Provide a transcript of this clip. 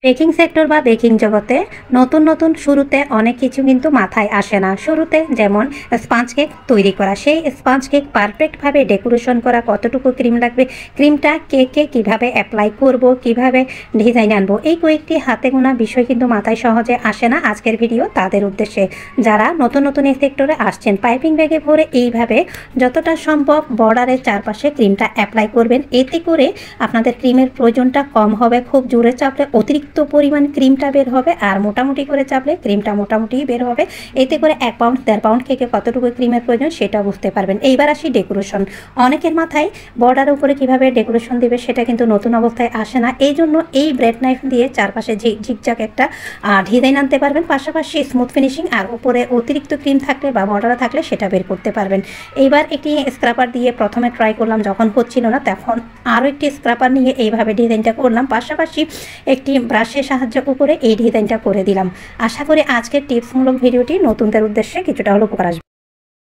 Baking sector বা baking জগতে নতুন নতুন শুরুতে অনেক কিছু কিন্তু মাথায় আসে না। শুরুতে যেমন স্পঞ্জ কেক তৈরি করা, সেই স্পঞ্জ কেক পারফেক্টভাবে ডেকোরেশন করা, কতটুকু ক্রিম লাগবে, ক্রিমটা কেকে কিভাবে অ্যাপ্লাই করব, কিভাবে ডিজাইন আনবো, এই কয়েকটি হাতে গোনা বিষয় কিন্তু মাথায় সহজে আসে না। আজকের ভিডিও তাদের উদ্দেশ্যে, যারা নতুন নতুন এই সেক্টরে আসছেন। পাইপিং ব্যাগে ভরে এইভাবে যতটা সম্ভব বর্ডারের চারপাশে ক্রিমটা অ্যাপ্লাই করবেন। এতে করে আপনাদের ক্রিমের প্রয়োজনটা কম হবে। খুব জোরে চাপলে অতিরিক্ত পরিমাণ ক্রিমটা বের হবে, আর মোটামুটি করে চাপলে ক্রিমটা মোটামুটি বের হবে। এতে করে 1 পাউন্ড 1.5 পাউন্ড কেকে কতটুকু ক্রিমের প্রয়োজন সেটা বুঝতে পারবেন। এইবার আসি ডেকোরেশন। অনেকের মাথায় বর্ডারের উপরে কিভাবে ডেকোরেশন দিবে সেটা কিন্তু নতুন অবস্থায় আসে না। এই জন্য এই ব্রেড নাইফ দিয়ে চারপাশে ঝিকঝাক একটা ডিজাইন আনতে পারবেন। পাশাপাশি স্মুথ ফিনিশিং আর উপরে অতিরিক্ত ক্রিম থাকলে বা বর্ডারে থাকলে সেটা বের করতে পারবেন। এইবার একটি স্ক্রাপার দিয়ে প্রথমে ট্রাই করলাম, যখন হচ্ছিল না তখন আরও একটি স্ক্রাপার নিয়ে এইভাবে ডিজাইনটা করলাম। পাশাপাশি একটি ব্রাশের সাহায্য করে এই ডিজাইনটা করে দিলাম। আশা করি আজকের টিপসমূলক ভিডিওটি নতুনদের উদ্দেশ্যে কিছুটা হলেও উপকার আসবে।